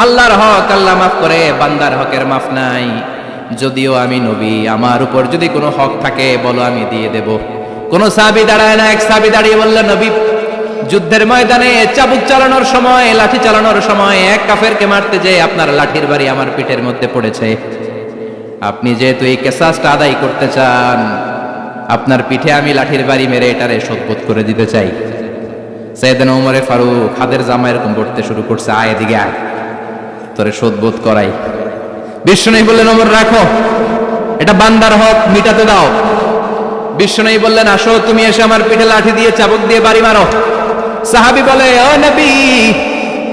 আল্লাহর হক আল্লাহ মাফ করে, বান্দার হকের মাফ নাই। যদিও আমি নবী, আমার উপর যদি কোনো হক থাকে বলো, আমি দিয়ে দেব। কোন সাহাবী দাঁড়ায় না, এক সাহাবী দাঁড়িয়ে বলল, নবী, যুদ্ধের ময়দানে চাবুক চালানোর সময়, লাঠি চালানোর সময় এক কাফেরকে মারতে যেয়ে আপনার লাঠির বাড়ি আমার পিঠের মধ্যে পড়েছে। আপনি যেহেতু এই কেসাসটা আদায় করতে চান, আপনার পিঠে আমি লাঠির বাড়ি মেরে এটারে শোধবোধ করে দিতে চাই। সাইয়েদনা ওমরে ফারুক হাতের জামা এরকম পড়তে শুরু করছে, আয় এদিকে আয়, তোরে শোধবোধ করাই। বিষ্ণু বললেন, ওমর রাখো, এটা বান্দার হক, মিটাতে দাও। বিষ্ণু বললেন, আসো তুমি এসে আমার পিঠে লাঠি দিয়ে চাবুক দিয়ে বাড়ি মারো। সাহাবী বলে, ও নবী,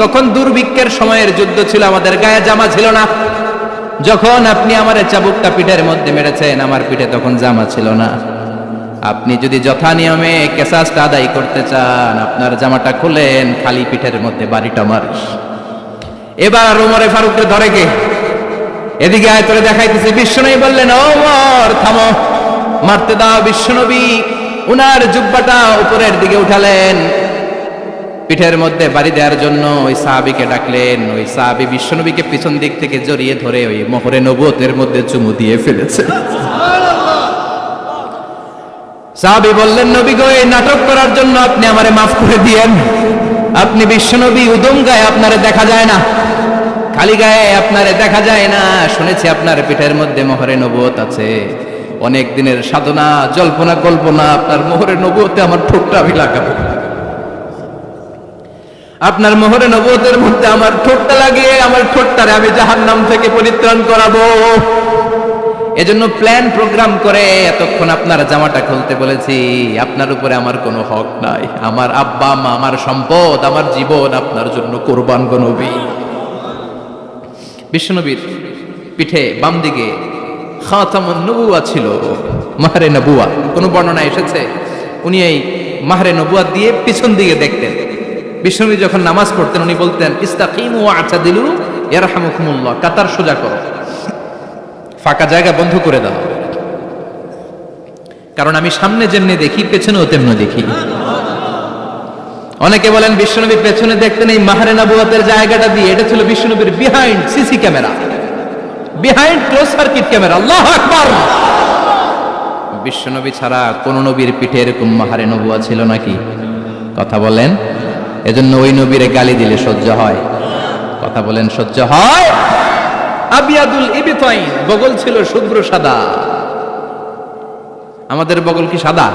তখন দুর্ভিক্ষের সময়ের যুদ্ধ ছিল, আমাদের গায়ে জামা ছিল না। যখন আপনি আমার চাবুকটা পিঠের মধ্যে মেরেছেন, আমার পিঠে তখন জামা ছিল না। আপনি যদি যথা নিয়মে কেসাসটা আদায় করতে চান, আপনার জামাটা খুলেন, খালি পিঠের মধ্যে বাড়িটা মারিস। এবার ওমরে ফারুককে ধরে কে, এদিকে আয়, তোরে দেখাইতেছি। বিশ্বনবী বললেন, ওমর থামো, মারতে দাও। বিশ্বনবী উনার জুব্বাটা উপরের দিকে উঠালেন, পিঠের মধ্যে বাড়ি দেওয়ার জন্য ওই সাহাবীকে ডাকলেন। ওই সাহাবী বিশ্বনবীকে পিছন দিক থেকে জড়িয়ে ধরে ওই মোহরে নবুয়তের মধ্যে চুমু দিয়ে ফেলেছে। সাহাবী বললেন, নবী গো, এই নাটক করার জন্য আপনি আমারে মাফ করে দিয়েন। আপনি বিশ্বনবী, উদম গায়ে আপনারে দেখা যায় না, খালি গায়ে আপনারে দেখা যায় না। শুনেছি আপনার পিঠের মধ্যে মোহরে নবুয়ত আছে, অনেক দিনের সাধনা, জল্পনা কল্পনা, আপনার মোহরে নবুয়তে আমার ঠোঁটটা আমি লাগাবো, আপনার মোহরে নবুয়তের মধ্যে আমার ঠোঁটটা লাগিয়ে আমার ঠোঁটটারে আমি জাহান্নাম থেকে পরিত্রাণ করাবো। এজন্য প্ল্যান প্রোগ্রাম করে এতক্ষণ আপনার জামাটা খুলতে বলেছি। আপনার উপরে আমার কোনো হক নাই, আমার আব্বা মা, আমার সম্পদ, আমার জীবন আপনার জন্য কোরবান গো নবী। বিশ্বনবীর পিঠে বাম দিকে খাতামুন নবুয়া ছিল, মাহরে নবুয়া। কোন বর্ণনা এসেছে উনি এই মাহরে নবুয়া দিয়ে পিছন দিকে দেখতেন। বিশ্বনবী যখন নামাজ পড়তেন উনি বলতেন, ইস্তাকিমু ওয়া'তাদিলু ইয়ারহামুকুমুল্লাহ, কাতার সোজা করো, ফাঁকা জায়গা বন্ধ করে দাও, কারণ আমি সামনে যেমনি দেখি পেছনেও তেমনি দেখি। অনেকে বলেন বিশ্বনবী পেছনে দেখতেন এই মাহরে নবুয়াতের জায়গাটা দিয়ে, এটা ছিল বিশ্বনবীর behind CC camera, behind close circuit camera. আল্লাহু আকবার। বিশ্বনবী ছাড়া কোন নবীর পিঠে এরকম মাহরে নবুয়া ছিল নাকি? কথা বলেন। এজন্য ওই নবীরে গালি দিলে সহ্য হয়? কথা বলেন, সহ্য হয়? আবিয়াদুল ইবতাইন, বগল ছিল শুভ্র সাদা। আমাদের বগল কি সাদা?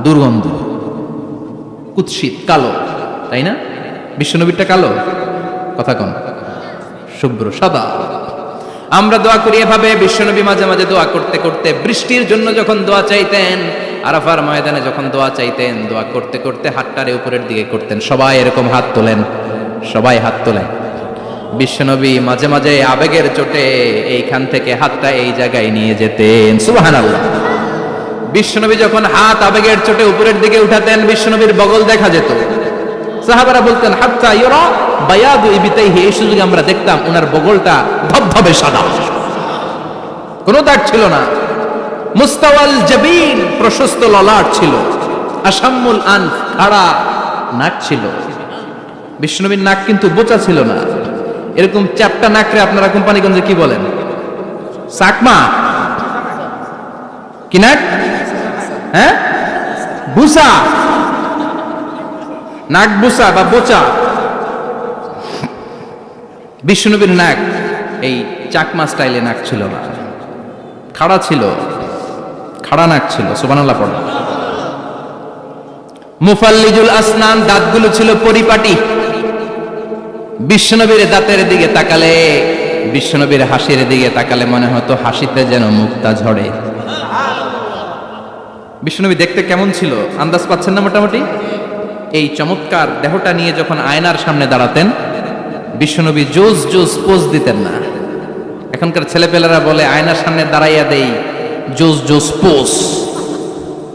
দুর্গন্ধ, কুৎসিত, কালো, তাই না? বিশ্বনবীরটা কালো? কথা কোন? শুভ্র সাদা। আমরা দোয়া করি এভাবে। বিশ্বনবী মাঝে মাঝে দোয়া করতে করতে, বৃষ্টির জন্য যখন দোয়া চাইতেন, আরাফার ময়দানে যখন দোয়া চাইতেন, দোয়া করতে করতে হাতটারে উপরের দিকে করতেন। সবাই এরকম হাত তোলেন, সবাই হাত তোলেন। বিশ্বনবী মাঝে মাঝে আবেগের চোটে এইখান থেকে হাতটা এই জায়গায় নিয়ে যেতেন। সুবহানাল্লাহ। বিশ্বনবী যখন হাত আবেগের চোটে উপরের দিকে উঠাতেন, বিশ্বনবীর বগল দেখা যেত। সাহাবারা বলতেন, হাত্তা ইউরা বায়াদু ইবতাইহি, এই সুযোগে আমরা দেখতাম ওনার বগলটা ধবধবে সাদা, কোনো দাগ ছিল না। মুস্তাওয়াল জাবিন, প্রশস্ত ললাট ছিল। আসাম্মুল আনফ, খাড়া নাক ছিল। বিশ্বনবীর নাক কিন্তু বোচা ছিল না, এরকম চ্যাপটা নাকরে আপনারা কোম্পানিগঞ্জে কি বলেন? চাকমা? কি নাক? হ্যাঁ, বুসা, নাক বুসা বা বোচা। বিশ্বনবীর নাক এই চাকমা স্টাইলে নাক ছিল না, খাড়া ছিল, খাড়া নাক ছিল। সুবহানাল্লাহ পড়ো। মুফাল্লিজুল আসনান, দাঁতগুলো ছিল পরিপাটি। বিশ্বনবীর দাঁতের দিকে তাকালে, বিশ্বনবীর হাসির দিকে তাকালে মনে হতো হাসিতে যেন মুক্তা ঝরে। বিশ্বনবী দেখতে কেমন ছিল আন্দাজ পাচ্ছেন না মোটামুটি? এই চমৎকার দেহটা নিয়ে যখন আয়নার সামনে দাঁড়াতেন, বিশ্বনবী জোস জোস পোজ দিতেন না। এখনকার ছেলেপেলেরা বলে আয়নার সামনে দাঁড়াইয়া দেই জোস জোস পোজ,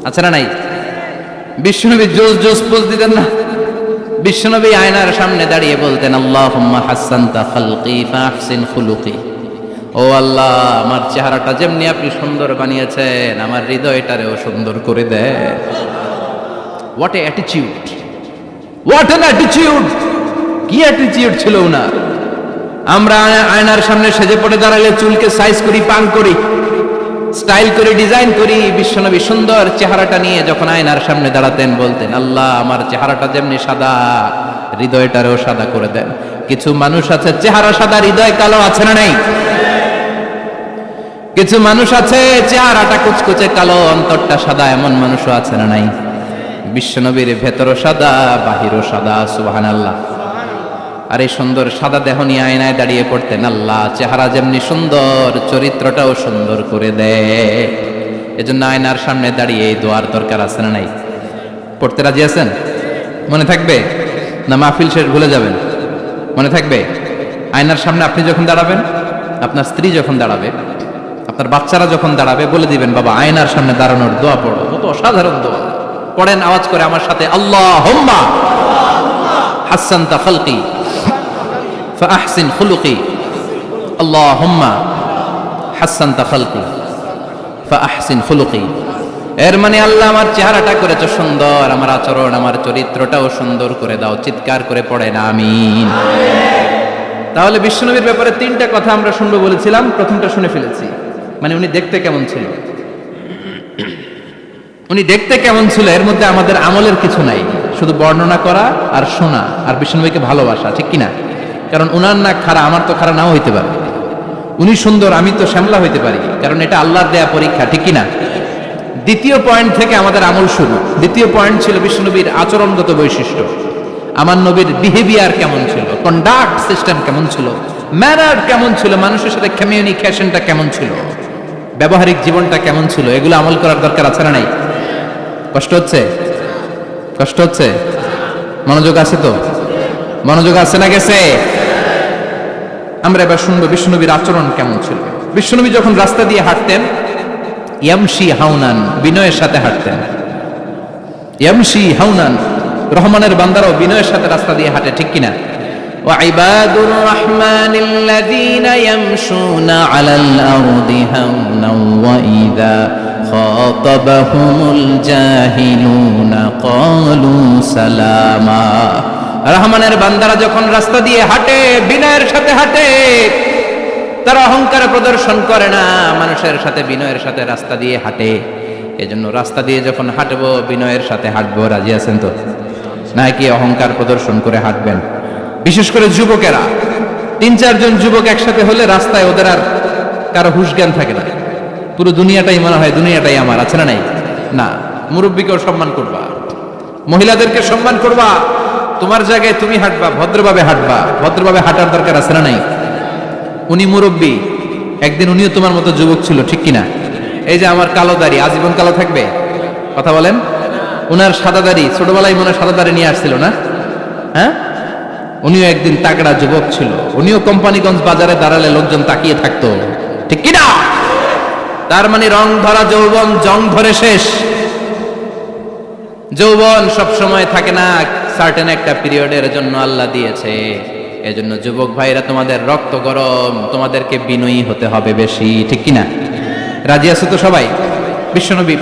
আছে না নাই? বিশ্বনবী জোস জোস পোজ দিতেন না। বিশ্বনবী আয়নার সামনে দাঁড়িয়ে বলতেন, আল্লাহুম্মা হাসানতা খালকি ফাহসিন খুলুকি, ও আল্লাহ, আমার চেহারাটা যেমনি আপনি সুন্দর বানিয়েছেন, আমার হৃদয়টারেও সুন্দর করে দেন। What a attitude, what an attitude! কি অ্যাটিটিউড ছিল ওনার! আমরা আয়নার সামনে সেজে পড়ে দাঁড়ালে চুলকে সাইজ করি, পাং করি, স্টাইল করে, ডিজাইন করি। বিশ্বনবী সুন্দর চেহারাটা নিয়ে যখন আয়নার সামনে দাঁড়াতেন বলতেন, আল্লাহ আমার চেহারাটা যেমনি সাদা হৃদয়টারেও সাদা করে দেন। কিছু মানুষ আছে চেহারা সাদা হৃদয় কালো, আছে না নাই? কিছু মানুষ আছে চেহারাটা কুচকুচে কালো অন্তরটা সাদা, এমন মানুষও আছে না নাই? বিশ্বনবীর ভেতরও সাদা বাহিরও সাদা, সুবহানাল্লাহ। আর এই সুন্দর সাদা দেহ নিয়ে আয়নায় দাঁড়িয়ে পড়তেন, আল্লাহ চেহারা যেমনি সুন্দর চরিত্রটাও সুন্দর করে দেয়। এজন্য আয়নার সামনে দাঁড়িয়ে এই দোয়ার দরকার আছে না নাই? পড়তে রাজি আছেন? মনে থাকবে না মাহফিল শেষ ভুলে যাবেন? মনে থাকবে? আয়নার সামনে আপনি যখন দাঁড়াবেন, আপনার স্ত্রী যখন দাঁড়াবে, আপনার বাচ্চারা যখন দাঁড়াবে, বলে দিবেন বাবা আয়নার সামনে দাঁড়ানোর দোয়া পড়ো। কত অসাধারণ দোয়া! পড়েন আওয়াজ করে আমার সাথে, আল্লাহুম্মা হাসসানতা খালকি ফাআহসিন খুলুকি, আল্লাহুম্মা হাসসানতা খালকি ফাআহসিন খুলুকি। এর মানে আল্লাহ আমার চেহারাটা করেছো সুন্দর, আমার আচরণ, আমার চরিত্রটাও সুন্দর করে দাও। চিৎকার করে পড়েন আমিন। তাহলে বিশ্বনবীর ব্যাপারে তিনটা কথা আমরা শুনবো বলেছিলাম, প্রথমটা শুনে ফেলেছি। মানে উনি দেখতে কেমন ছিল, উনি দেখতে কেমন ছিল, এর মধ্যে আমাদের আমলের কিছু নাই, শুধু বর্ণনা করা আর শোনা আর বিশ্বনবীকে ভালোবাসা, ঠিক কিনা? কারণ উনার না খাড়া, আমার তো খাড়া নাও হইতে পারে। উনি সুন্দর, আমি তো শ্যামলা হইতে পারি, কারণ এটা আল্লাহর দেয়া পরীক্ষা, ঠিক কিনা? দ্বিতীয় পয়েন্ট থেকে আমাদের আমল শুরু। দ্বিতীয় পয়েন্ট ছিল বিশ্বনবীর আচরণগত বৈশিষ্ট্য। আমার নবীর বিহেভিয়ার কেমন ছিল, কন্ডাক্ট সিস্টেম কেমন ছিল, ম্যানার কেমন ছিল, মানুষের সাথে কমিউনিকেশনটা কেমন ছিল, ব্যবহারিক জীবনটা কেমন ছিল, এগুলো আমল করার দরকার আছে না নাই? কষ্ট হচ্ছে? কষ্ট হচ্ছে? মনোযোগ আছে তো? মনোযোগ আছে না গেছে? আমরা এবার শুনবো বিশ্বনবীর আচরণ কেমন ছিল। বিশ্বনবী যখন রাস্তা দিয়ে হাঁটতেন, ইয়ামশি হাউনান, বিনয়ের সাথে হাঁটতেন। ইয়ামশি হাউনান, রহমানের বান্দারাও বিনয়ের সাথে রাস্তা দিয়ে হাঁটে, ঠিক কিনা? وعباد الرحمن الذين يمشون على الأرض هونا وإذا خاطبهم الجاهلون قالوا سلاما। রহমানের বান্দারা যখন রাস্তা দিয়ে হাঁটে, বিনয়ের সাথে হাঁটে, তারা অহংকার প্রদর্শন করে না, মানুষের সাথে বিনয়ের সাথে রাস্তা দিয়ে হাঁটে। এজন্য রাস্তা দিয়ে যখন হাঁটবো বিনয়ের সাথে হাঁটবো। রাজি আছেন তো? নাকি অহংকার প্রদর্শন করে হাঁটবেন? বিশেষ করে যুবকেরা, 3-4 জন যুবক একসাথে হলে রাস্তায় ওদের আর কারো হুঁশ জ্ঞান থাকে না, পুরো দুনিয়াটাই মনে হয় দুনিয়াটাই আমার, আছে না নাই? না, মুরব্বীকেও সম্মান করবা, মহিলাদেরকে সম্মান করবা, তোমার জায়গায় তুমি হাঁটবা, ভদ্রভাবে হাঁটবা। ভদ্রভাবে হাঁটার দরকার আছে না নাই? উনি মুরব্বী, একদিন উনিও তোমার মতো যুবক ছিল, ঠিক কিনা? এই যে আমার কালো দাড়ি আজীবন কালো থাকবে? কথা বলেন। উনার সাদা দাড়ি ছোটবেলায় মনে সাদা দাড়ি নিয়ে আসছিল না? হ্যাঁ, উনিও একদিন তাগড়া যুবক ছিল, উনিও কোম্পানিগঞ্জ বাজারে দাঁড়ালে লোকজন তাকিয়ে থাকতো, ঠিক কিনা? তার মানে রং ধরা যৌবন জং ধরে শেষ। যৌবন সব সময় থাকে না, সার্টেন একটা পিরিয়ডের জন্য আল্লাহ দিয়েছে। এজন্য যুবক ভাইরা, তোমাদের রক্ত গরম, তোমাদেরকে বিনয়ী হতে হবে বেশি, ঠিক কিনা? রাজি আছো তো সবাই? বিশ্বনবী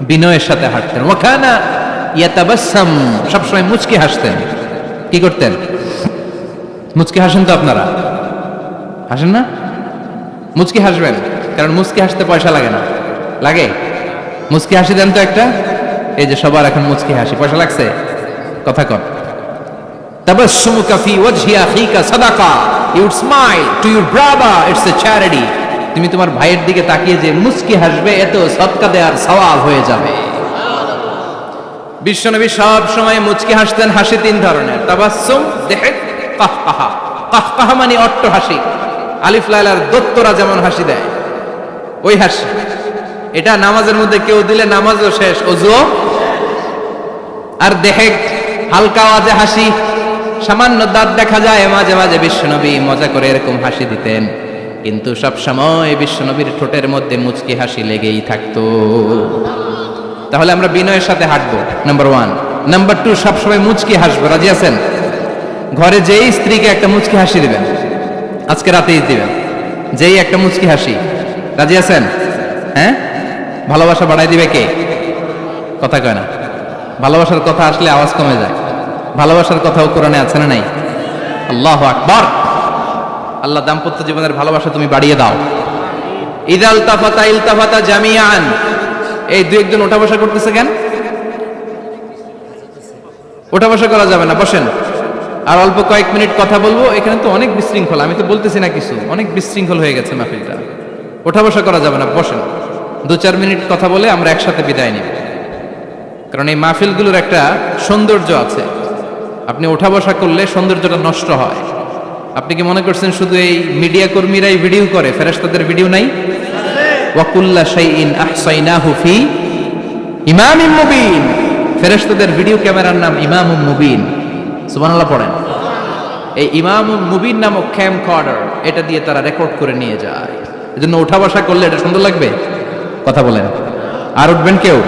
বিনয়ের সাথে হাঁটতেন। ওয়াকানা ইয়াতাবাসসাম, সবসময় মুচকি হাসতেন। কি করতেন? মুচকি হাসেন তো আপনারা? হাসেন না? মুচকি হাসবেন, কারণ মুচকি হাসতে পয়সা লাগে না। লাগে? মুচকি হাসি দেন তো একটা। এই যে সবার এখন মুচকি হাসি, পয়সা লাগছে? কথা কন। তাবাসসুমুকা ফি ওয়াজহি আখিকা সাদাকা, you would smile to your brother, it's a charity. তুমি তোমার ভাইয়ের দিকে তাকিয়ে যে মুচকি হাসবে, এত সদকা দেওয়ার সওয়াব হয়ে যাবে। বিশ্বনবী সব সময় মুচকি হাসতেন। হাসি 3 ধরনের, তাবাসসুম, দিহক, কাহকাহা। কাহকাহা মানে অট্ট হাসি, আলিফ লাইলার দত্তরা যেমন হাসি দেয় ওই হাসি। এটা নামাজের মধ্যে কেউ দিলে নামাজও শেষ, ওযুও। আর দিহক, হালকা আওয়াজে হাসি, সামান্য দাঁত দেখা যায় মাঝে মাঝে। বিশ্বনবী মজা করে এরকম হাসি দিতেন, কিন্তু সব সময় বিশ্বনবীর ঠোঁটের মধ্যে মুচকি হাসি লেগেই থাকতো। তাহলে আমরা বিনয়ের সাথে হাঁটবো, নাম্বার 1। নাম্বার 2, সবসময় মুচকি হাসবো। রাজি আছেন? ঘরে যেই স্ত্রীকে একটা মুচকি হাসি দিবেন, আজকে রাতেই দিবেন, যেই একটা মুচকি হাসি। রাজি আছেন? হ্যাঁ, ভালোবাসা বাড়াই দিবে কে? কথা কয় না। ভালোবাসার কথা আসলে আওয়াজ কমে যায়। ভালোবাসার কথাও কোরআনে আছে না নাই? আল্লাহু আকবার। আল্লাহ দাম্পত্য জীবনের ভালোবাসা তুমি বাড়িয়ে দাও। ইদাল তাফাতা ইলতাফাতা জামিয়ান, এই দুই একজন ওঠা বসা করতেছে কেন? ওঠা বসা করা যাবে না, বসেন। আর অল্প কয়েক মিনিট কথা বলবো। এখানে তো অনেক বিশৃঙ্খল, আমি তো বলতেছি না কিছু, অনেক বিশৃঙ্খল হয়ে গেছে মাহফিলটা। ওঠা বসা করা যাবে না, বসেন। 2-4 মিনিট কথা বলে আমরা একসাথে বিদায় নিব। কারণ এই মাহফিলগুলোর একটা সৌন্দর্য আছে, আপনি ওঠা বসা করলে সৌন্দর্যটা নষ্ট হয়। আপনি কি মনে করছেন শুধু এই মিডিয়া কর্মীরাই ভিডিও করে, ফেরেশতাদের ভিডিও নাই? ওয়া কুল্লা শাইইন আহসাইনাহু ফি ইমামিম মুবিন, ফেরেশতাদের ভিডিও ক্যামেরার নাম ইমামুম মুবিন। সুবহানাল্লাহ পড়েন। এই ইমামুম মুবিন নামক ক্যামকর্ডার, এটা দিয়ে তারা রেকর্ড করে নিয়ে যায়। এজন্য ওঠা বসা করলে এটা সুন্দর লাগবে। কথা বলেন। আর উঠবেন কেউ?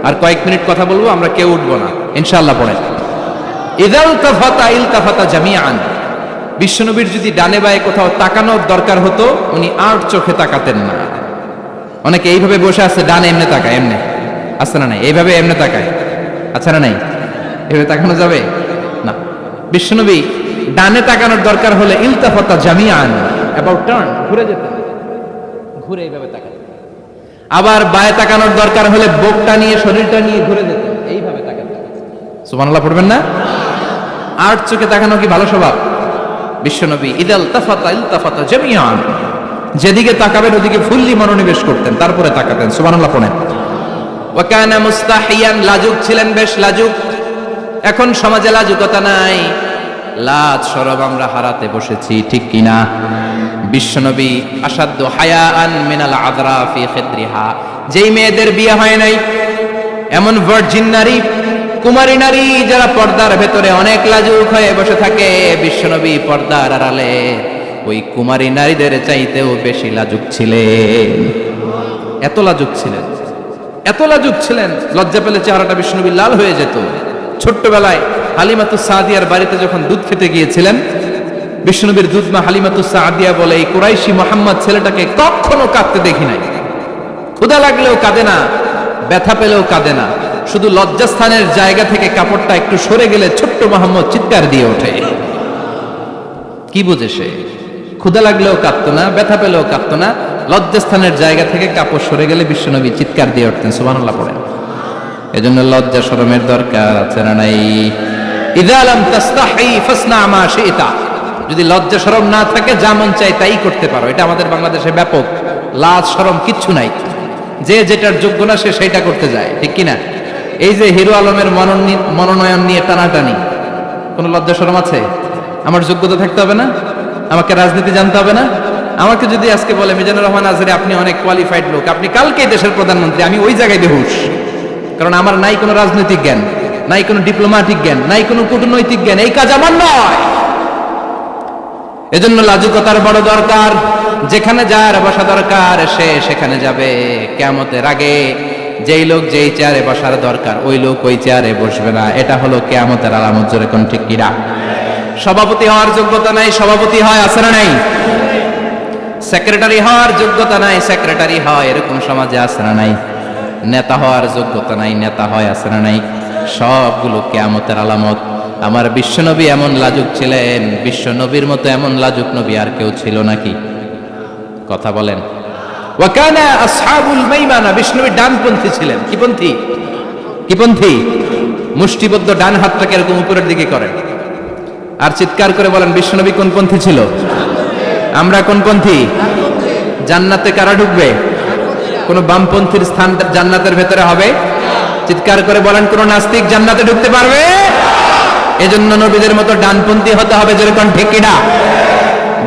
আর কয়েক মিনিট কথা বলবো, আমরা কেউ উঠবো না ইনশাআল্লাহ। পড়েন। ইদাল তাফাতা ইলতাফাতা জামিআন, বিশ্বনবীর যদি ডানে বায়ে কোথাও তাকানোর দরকার হতো, উনি আর চোখে তাকাতেন না। অনেকে এইভাবে বসে আছে, ডানে এমনে তাকায়, এমনে আছে না নাই? এইভাবে এমনে তাকায়, আছে না নাই? এভাবে তাকানো যাবে না। বিশ্বনবী ডানে তাকানোর দরকার হলে ইলতাফাতা জামিআন, অ্যাবাউট টার্ন, ঘুরে যেতেন, ঘুরে এইভাবে তাকাতেন। আবার বায়ে তাকানোর দরকার হলে বুকটা নিয়ে, শরীরটা নিয়ে ঘুরে যেতেন, এইভাবে তাকাতেন। সুবহানাল্লাহ পড়বেন না? আর চোখে তাকানো কি ভালো স্বভাব? বিশ্বনবী ইদাল তাফাতা ইলতাফাতা জামিআন, যেদিকে তাকাবেন ওদিকে ফুল্লি মনোনিবেশ করতেন, তারপরে তাকাতেন। সুবহানাল্লাহ পড়েন। ওয়া কানা মুস্তাহিয়ান, লাজুক ছিলেন, বেশ লাজুক। এখন সমাজে লাজুকতা নাই, লাজ শরম আমরা হারাতে বসেছি, ঠিক কিনা? বিশ্বনবী আসাদ্দু হায়াআন মিনাল আযরা ফি খিদ্রিহা, যেই মেয়েদের বিয়ে হয় নাই, এমন ভার্জিন নারী, কুমারী নারী যারা পর্দার ভেতরে অনেক লাজুক হয়ে বসে থাকে, বিশ্বনবী পর্দার আড়ালে ওই কুমারী নারীদের চাইতেও বেশি লাজুক ছিলেন। এত লাজুক ছিলেন, এত লাজুক ছিলেন, লজ্জা পেলে চেহারাটা বিশ্বনবী লাল হয়ে যেত। ছোট্টবেলায় হালিমাতুস সাদিয়ার বাড়িতে যখন দুধ খেতে গিয়েছিলেন, বিশ্বনবীর দুধমা হালিমাতুস সাদিয়া বলে, এই কুরাইশি মোহাম্মদ ছেলেটাকে কখনো কাঁদতে দেখি নাই। ক্ষুধা লাগলেও কাঁদে না, ব্যথা পেলেও কাঁদে না, শুধু লজ্জাস্থানের জায়গা থেকে কাপড়টা একটু সরে গেলে ছোট্ট মোহাম্মদ চিৎকার দিয়ে ওঠে। কি বুঝে সে? ক্ষুধা লাগলেও কাঁদতো না, ব্যথা পেলেও কাঁদতো না, লজ্জাস্থানের জায়গা থেকে কাপড় সরে গেলে বিশ্বনবী চিৎকার দিয়ে উঠতেন। সুবহানাল্লাহ পড়েন। এজন্য লজ্জা শরমের দরকার আছে না নাই? ইযা লাম তাস্তাহি ফাসনা মা শি'তা, যদি লজ্জা শরম না থাকে যা মন চায় তাই করতে পারো। এটা আমাদের বাংলাদেশে ব্যাপক, লাজ শরম কিচ্ছু নাই, যে যেটার যোগ্য না সে সেইটা করতে যায়, ঠিক কিনা? এই যে হিরো আলমের মনোনয়ন নিয়ে টানাটানি, কোনো লজ্জা শরম আছে? আমার যোগ্যতা থাকতে হবে না? আমাকে রাজনীতি জানতে হবে না? আমাকে যদি আজকে বলে মিজানুর রহমান আজহারী আপনি অনেক কোয়ালিফাইড লোক, আপনি কালকেই দেশের প্রধানমন্ত্রী, আমি ওই জায়গায় বেহুশ। কারণ আমার নাই কোনো রাজনৈতিক জ্ঞান, নাই কোনো ডিপ্লোম্যাটিক জ্ঞান, নাই কোনো কূটনৈতিক জ্ঞান, এই কাজ আমার নয়। এজন্য লাজুকতার বড় দরকার। যেখানে যার বসা দরকার সে সেখানে যাবে। কিয়ামতের আগে যেই লোক যেই চেয়ারে বসার দরকার ওই লোক ওই চেয়ারে বসবে না। এটা হলো কিয়ামতের আলামত। জোরে কোন ঠিক কিনা? সভাপতি হওয়ার যোগ্যতা নাই, সভাপতি হয়, আছে না নাই? সেক্রেটারি হওয়ার যোগ্যতা নাই, সেক্রেটারি হয়, এরকম সমাজে আছে না নাই? নেতা হওয়ার যোগ্যতা নাই, নেতা হয়, আছে না নাই? সবগুলো কিয়ামতের আলামত। আমার বিশ্বনবী এমন লাজুক ছিলেন, বিশ্বনবীর মতো এমন লাজুক নবী আর কেউ ছিল নাকি? কথা বলেন। ওয়া কানা আসহাবুল মাইমানা, বিশ্বনবী ডানপন্থী ছিলেন। কি পন্থী? কি পন্থী? মুষ্টিবদ্ধ ডান হাতটাকে এরকম উপরের দিকে করেন আর চিৎকার করে বলেন বিশ্বনবী কোন পন্থী ছিল? আমরা কোন পন্থী? জান্নাতে কারা ঢুকবে? কোন বামপন্থীর স্থান জান্নাতের ভেতরে হবে? চিৎকার করে বলেন কোন নাস্তিক জান্নাতে ঢুকতে পারবে? এজন্য নবীদের মতো ডানপন্থী হতে হবে। যেরকম ঠিক কিনা?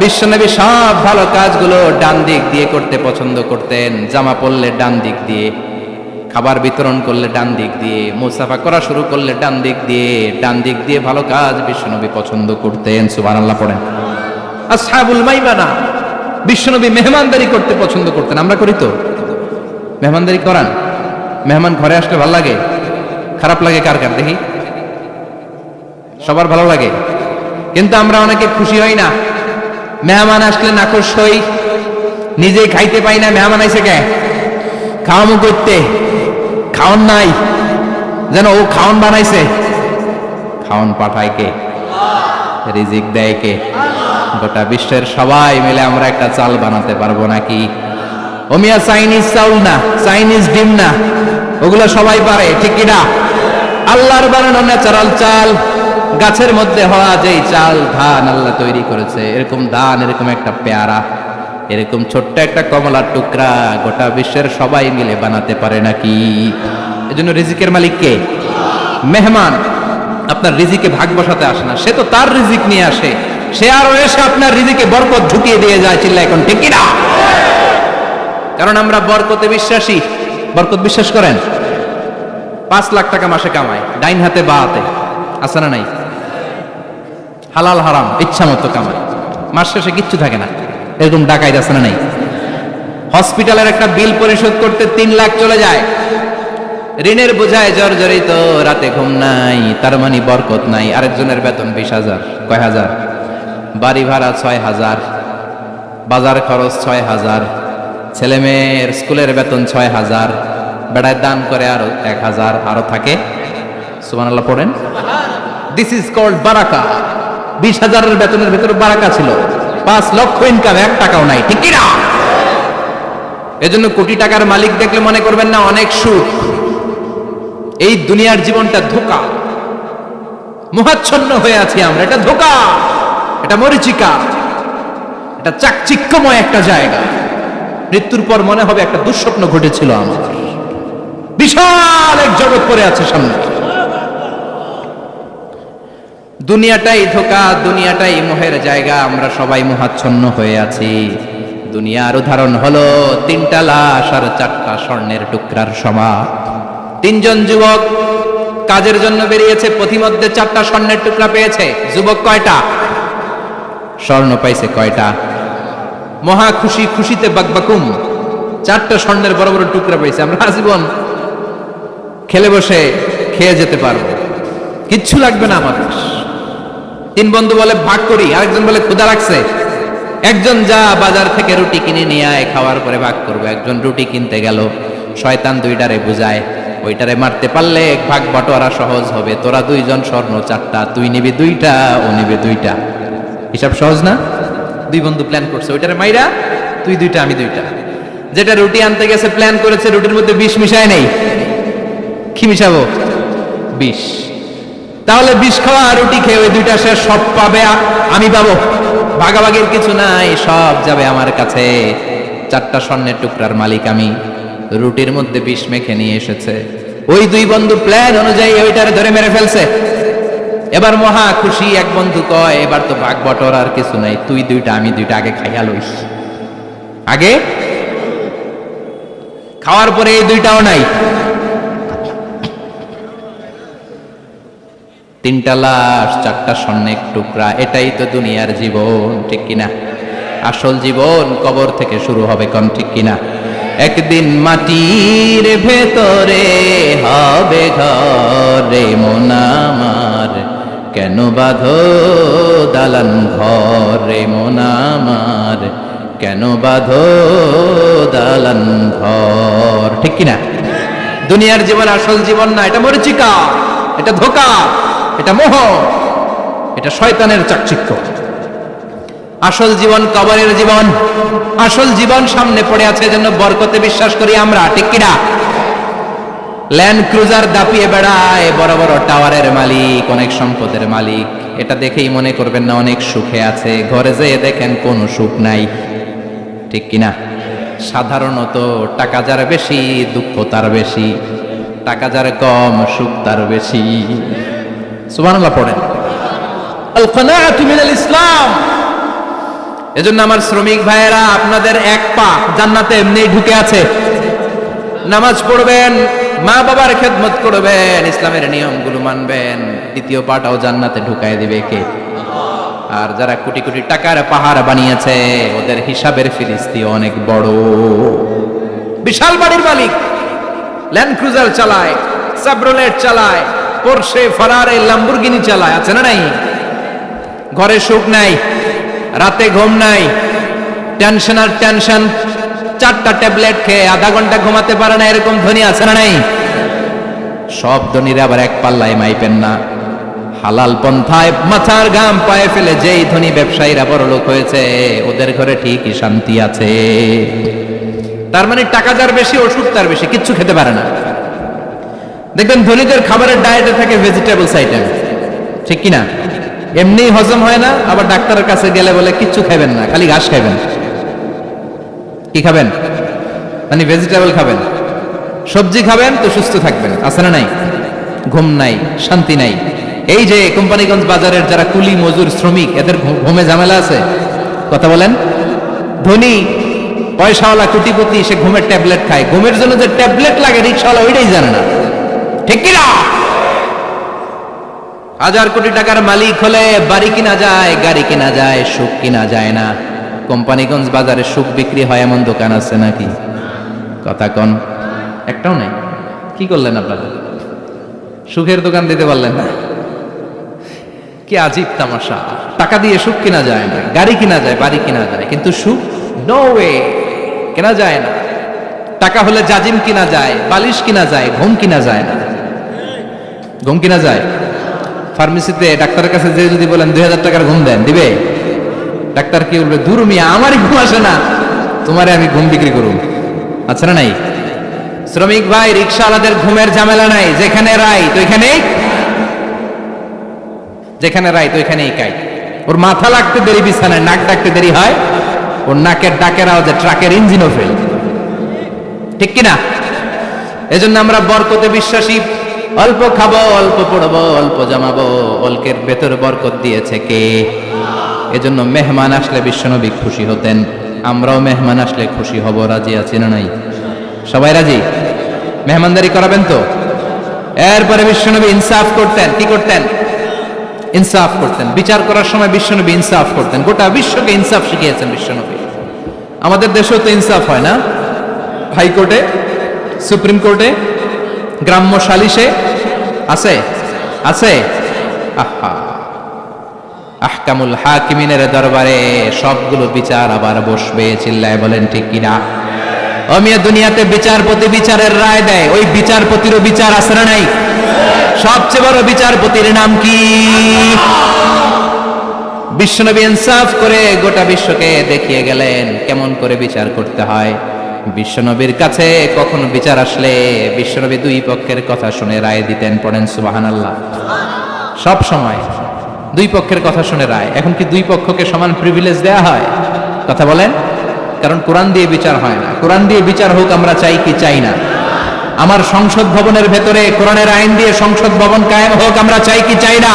বিশ্বনবী সব ভালো কাজগুলো ডান দিক দিয়ে করতে পছন্দ করতেন। জামা পরলে ডান দিক দিয়ে, খাবার বিতরণ করলে ডান দিক দিয়ে, মুসাফা করা শুরু করলে ডান দিক দিয়ে, ডান দিক দিয়ে ভালো কাজ বিশ্বনবী পছন্দ করতেন। সুবহানাল্লাহ পড়েন। আসহাবুল মাইমানা, বিশ্বনবী মেহমানদারি করতে পছন্দ করতেন। আমরা করি তো? মেহমানদারি করান? মেহমান ঘরে আসলে ভালো লাগে? খারাপ লাগে কার কার দেখি? সবার ভালো লাগে, কিন্তু আমরা অনেকে খুশি হই না। মেহমান আসলে নাখোশ হই, নিজে খাইতে পাই না। মেহমান আইছে কে? খাওয়ামু করতে, খাওন নাই, যেন ও খাওন বানাইছে। খাওন পাঠায় কে? রিজিক দেয় কে? গোটা বিশ্বের সবাই মিলে আমরা একটা চাল বানাতে পারবো নাকি? ওমিয়া চাইনিজ চাউল না, চাইনিজ ডিম না, ওগুলো সবাই পারে, ঠিক কিনা? আল্লাহর বানানো ন্যাচারাল চাল, গাছের মধ্যে হওয়া যেই চাল, ধান আল্লাহ তৈরি করেছে, এরকম ধান, এরকম একটা পেয়ারা, এরকম ছোট্ট একটা কমলার টুকরা গোটা বিশ্বের সবাই মিলে বানাতে পারে নাকি? এজন্য রিজিকের মালিক কে? মেহমান আপনার রিজিকে ভাগ বসাতে আসে না, সে তো তার রিজিক নিয়ে আসে, সে আরো এসে আপনার রিজিকে বরকত ঢুকিয়ে দিয়ে যায়। চিল্লা এখন ঠিক কিনা? কারণ আমরা বরকতে বিশ্বাসী। বরকত বিশ্বাস করেন? 5 লাখ টাকা মাসে কামায়, ডাইন হাতে বা হাতে, আছে না নাই? হালাল হারাম ইচ্ছা মতো কামায়, মাস শেষে কিচ্ছু থাকে না, এরকম ডাকাইত আছে না নাই? হসপিটালের একটা বিল পরিশোধ করতে 3 লাখ চলে যায়, ঋণের বোঝায় জর্জরিত, রাতে ঘুম নাই, তার মানে বরকত নাই। আরেকজনের বেতন 20,000, কয় হাজার? বাড়ি ভাড়া 6,000, বাজার খরচ 6,000, ছেলে মেয়ের স্কুলের বেতন 6,000, বেড়ায় দান করে আরো 1,000, আরো থাকে। সুবহানাল্লাহ পড়েন। দিস ইজ কল্ড বারাকা। 20,000-এর বেতনের ভেতরে বারাকা ছিল। 5 লক্ষ ইনকাম, 1 টাকাও নাই, ঠিক কিনা? এজন্য কোটি টাকার মালিক দেখলে মনে করবেন না অনেক সুখ। এই দুনিয়ার জীবনটা ধোঁকা, মোহাচ্ছন্ন হয়ে আছি আমরা, এটা ধোঁকা, এটা মরিচিকা, এটা চাকচিক্যময় একটা জায়গা। মৃত্যুর পর মনে হবে একটা দুঃস্বপ্ন ঘটেছিল আমার, বিশাল এক জগৎ পড়ে আছে সামনে। দুনিয়াটাই ধোঁকা, দুনিয়াটাই মোহের জায়গা, আমরা সবাই মোহাচ্ছন্ন হয়ে আছি। দুনিয়ার উদাহরণ হলো 3টা লাশ আর 4টা স্বর্ণের টুকরার সমান। 3 জন যুবক কাজের জন্য বেরিয়েছে, পথিমধ্যে 4টা স্বর্ণের টুকরা পেয়েছে। যুবক কয়টা? স্বর্ণ পাইছে কয়টা? মহা খুশি, খুশিতে বাকবাকুম, 4টা স্বর্ণের বড় বড় টুকরা পাইছে। আমরা আজীবন খেলে বসে খেয়ে যেতে পারবো, কিচ্ছু লাগবে না আমাদের। 3 বন্ধু বলে ভাগ করি, আরেকজন বলে ক্ষুধা লাগছে, একজন যা বাজার থেকে রুটি কিনে নিয়ে আয়, খাওয়ার পরে ভাগ করবো। একজন রুটি কিনতে গেল, শয়তান 2টারে বুঝায়, ওইটারে মারতে পারলে ভাগ বটোয়ারা সহজ হবে, তোরা 2 জন স্বর্ণ 4টা, তুই নিবি 2টা, ও নিবে 2টা। হিসাব সহজ না? 2 বন্ধু প্ল্যান করছে, ওইটারে মাইরা তুই 2টা, আমি 2টা। যেটা রুটি আনতে গেছে প্ল্যান করেছে, রুটির মধ্যে বিষ মিশায় নেই, কি মিশাবো? বিষ। তাহলে বিষ খাওয়া রুটি খেয়ে ওই 2টা সে সব পাবে, আমি পাবো, ভাগাভাগির কিছু নাই, সব যাবে আমার কাছে। 4টা স্বর্ণের টুকরার মালিক আমি। রুটির মধ্যে বিষ মেখে নিয়ে এসেছে, ওই 2 বন্ধু প্ল্যান অনুযায়ী ওইটারে ধরে মেরে ফেলছে। এবার মহা খুশি। এক বন্ধু কয়, এবার তো ভাগ বটর আর কিছু নাই, তুই 2টা, আমি 2টা, আগে খাইয়া লইস। আগে খাওয়ার পরে এই 2টাও নাই। 3টা লাশ, 4টা স্বর্ণের টুকরা, এটাই তো দুনিয়ার জীবন, ঠিক কিনা? আসল জীবন কবর থেকে শুরু হবে, কোন ঠিক কিনা? একদিন মাটির ভেতরে হবে ঘরে মন আমার, কেন বাঁধো দালান ঘরে মন আমার, কেন বাঁধো দালান ঘর, ঠিক কিনা? দুনিয়ার জীবন আসল জীবন না, এটা মরিচিকা, এটা ধোঁকা, এটা মোহ, এটা শয়তানের চাকচিক্য। আসল জীবন কবরের জীবন, আসল জীবন সামনে পড়ে আছে, এজন্য বরকতে বিশ্বাস করি আমরা, ঠিক কিনা? ল্যান্ড ক্রুজার দাপিয়ে বেড়ায়, বড় বড় টাওয়ারের মালিক, অনেক সম্পদের মালিক, এটা দেখেই মনে করবেন না অনেক সুখে আছে, ঘরে যেয়ে দেখেন কোনো সুখ নাই, ঠিক কিনা? সাধারণত টাকা যার বেশি দুঃখ তার বেশি, টাকা যার কম সুখ তার বেশি। সুবহানাল্লাহ পড়েন। আল কানাআতু মিনাল ইসলাম। এজন্য আমার শ্রমিক ভাইয়েরা, আপনাদের 1 পা জান্নাতে এমনি ঢুকে আছে। নামাজ পড়বেন, মা বাবার খেদমত করবেন, ইসলামের নিয়মগুলো মানবেন, 2য় পাটাও জান্নাতে ঢুকায় দিবে কে? আর যারা কোটি কোটি টাকার পাহাড় বানিয়েছে, ওদের হিসাবের ফিরিস্তি অনেক বড়। বিশাল বাড়ির মালিক, ল্যান্ড ক্রুজার চালায়, সাবরোলেট চালায়, পোরশে, ফারারে, ল্যাম্বরগিনি চালায়, আছে না নাই? ঘরে সুখ নাই, রাতে ঘুম নাই, টেনশন আর টেনশন, 4টা ট্যাবলেট খেয়ে আধা ঘন্টা ঘুমাতে পারে না, এরকম ধনী আছে না নাই? সব ধনীরা আবার এক পাল্লায় মাইপেন না। হালাল পন্থায় মাথার ঘাম পায়ে ফেলে যেই ধনী ব্যবসায়ীরা বড়লোক হয়েছে ওদের ঘরে ঠিকই শান্তি আছে। তার মানে টাকা যার বেশি ওষুধ তার বেশি, কিচ্ছু খেতে পারে না। দেখবেন ধনীদের খাবারের ডায়েটে থাকে ভেজিটেবলস আইটেম, ঠিক কিনা? এমনি হজম হয় না, আবার ডাক্তারের কাছে গেলে বলে কিচ্ছু খাবেন না, খালি ঘাস খাবেন। কি খাবেন? মানে ভেজিটেবল খাবেন, সবজি খাবেন তো সুস্থ থাকবেন। আছে না নাই? ঘুম নাই, শান্তি নাই। এই যে কোম্পানিগঞ্জ বাজারের যারা কুলি মজুর শ্রমিক, এদের ঘুমে ঝামেলা আছে? কথা বলেন। ধনী পয়সাওয়ালা কোটিপতি সে ঘুমের ট্যাবলেট খায়, ঘুমের জন্য যে ট্যাবলেট লাগে রিক্সাওয়ালা ওইটাই জানে না, ঠিক কিনা? 1000 কোটি টাকার মালিক হলে বাড়ি কিনা যায়, গাড়ি কিনা যায়, সুখ কিনা যায় না। কোম্পানিগঞ্জ বাজারে সুখ বিক্রি হয় এমন দোকান আছে নাকি? কথা কন, একটাও নাই। কি করলেন আপনারা? সুখের দোকান দিতে পারলেন না? কি আজীব তামাশা। টাকা দিয়ে সুখ কিনা যায় না, গাড়ি কিনা যায়, বাড়ি কিনা যায়, কিন্তু সুখ নো ওয়ে, কেনা যায় না। টাকা হলে জাজিম কিনা যায়, বালিশ কিনা যায়, ঘুম কিনা যায় না। ঘুম কিনা যায়? ফার্মেসিতে ডাক্তারের কাছে যে যদি বলেন 2000 টাকার ঘুম দেন, দিবে? ডাক্তার কি বলবে? দূর মিয়া, আমারই ঘুম আসে না, তোমারে আমি ঘুম বিক্রি করুন। আচ্ছা না নাই? শ্রমিক ভাই, রিক্সাওয়ালাদের ঘুমের ঝামেলা নাই, যেখানে রাই তো এখানেই, যেখানে রাই তো এখানেই কাই। ওর মাথা লাগতে দেরি বিছানায়, নাক ডাকতে দেরি হয়, ওর নাকের ডাকের আওয়াজে ট্রাকের ইঞ্জিনও ফেল, ঠিক কিনা? এজন্য আমরা বরকতে বিশ্বাসী। অল্প খাবো, অল্প পড়বো, অল্প জমাবো, অল্পের ভেতর বরকত দিয়েছে কে? এজন্য মেহমান আসলে বিশ্বনবী খুশি হতেন, আমরাও মেহমান আসলে খুশি হব। রাজি আছি না নাই? সবাই রাজি? মেহমানদারি করাবেন তো? এরপরে বিশ্বনবী ইনসাফ করতেন। কি করতেন? ইনসাফ করতেন। বিচার করার সময় বিশ্বনবী ইনসাফ করতেন। গোটা বিশ্বকে ইনসাফ শিখিয়েছেন বিশ্বনবী। আমাদের দেশেও তো ইনসাফ হয় না? হাইকোর্টে, সুপ্রিম কোর্টে, গ্রাম্য সালিশে আছে, আছে। আহা, আহকামুল হাকিমিনের দরবারে সবগুলো বিচার আবার বসবে। চিল্লায় বলেন ঠিক কিনা? অমিয়া দুনিয়াতে বিচারপতি বিচারের রায় দেয়, ওই বিচারপতিরও বিচার আছে না নাই? সবচেয়ে বড় বিচারপতির নাম কি? বিশ্বনবী ইনসাফ করে গোটা বিশ্বকে দেখিয়ে গেলেন কেমন করে বিচার করতে হয়। বিশ্বনবীর কাছে কখন বিচার আসলে বিশ্বনবী দুই পক্ষের কথা শুনে রায় দিতেন। পড়েন সুবহানাল্লাহ। সব সময় দুই পক্ষের কথা শুনে রায়। এখন কি দুই পক্ষকে সমান প্রিভিলেজ দেয়া হয়? কথা বলেন। কারণ কোরআন দিয়ে বিচার হয় না। কোরআন দিয়ে বিচার হোক আমরা চাই কি চাই না? আমার সংসদ ভবনের ভেতরে কোরআনের আইন দিয়ে সংসদ ভবন কায়েম হোক আমরা চাই কি চাই না?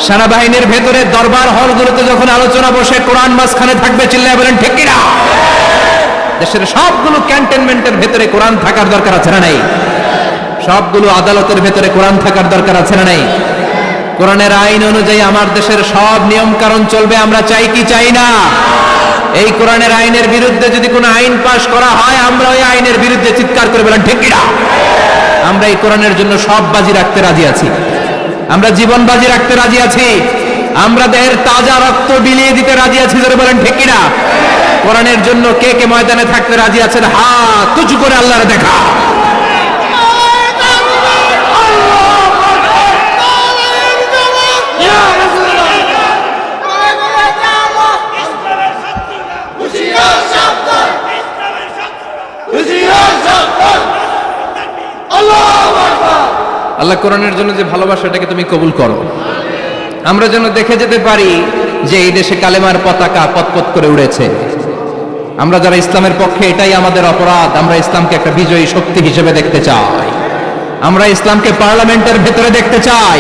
সেনাবাহিনীর ভেতরে দরবার হলগুলোতে যখন আলোচনা বসে কোরআন মাঝখানে থাকবে। চিল্লায় বলেন ঠিক কিনা? দেশের সবগুলো ক্যান্টনমেন্টের ভেতরে কোরআন থাকার দরকার আছে না নাই? সবগুলো আদালতের ভেতরে কোরআন থাকার দরকার আছে না নাই? কোরআনের আইন অনুযায়ী আমার দেশের সব নিয়ম কারণ চলবে আমরা চাই কি চাই না? এই কোরআনের আইনের বিরুদ্ধে যদি কোনো আইন পাশ করা হয় আমরা ওই আইনের বিরুদ্ধে চিৎকার করে বলেন ঠিক কিনা? আমরা এই কোরআনের জন্য সব বাজি রাখতে রাজি আছি। আমরা জীবন বাজি রাখতে রাজি আছি। আমরা দেহের তাজা রক্ত বিলিয়ে দিতে রাজি আছি। যারা বলেন ঠিক কিনা? কোরআনের জন্য কে কে ময়দানে থাকতে রাজি আছেন? হাত উঁচু করে আল্লাহর দেখা। আল্লাহ কোরআনের জন্য যে ভালোবাসা এটাকে তুমি কবুল করো। আমরা যেন দেখে যেতে পারি যে এই দেশে কালেমার পতাকা পতপত করে উড়েছে। আমরা যারা ইসলামের পক্ষে এটাই আমাদের অপরাধ। আমরা ইসলামকে একটা বিজয়ী শক্তি হিসেবে দেখতে চাই। আমরা ইসলামকে পার্লামেন্টের ভেতরে দেখতে চাই।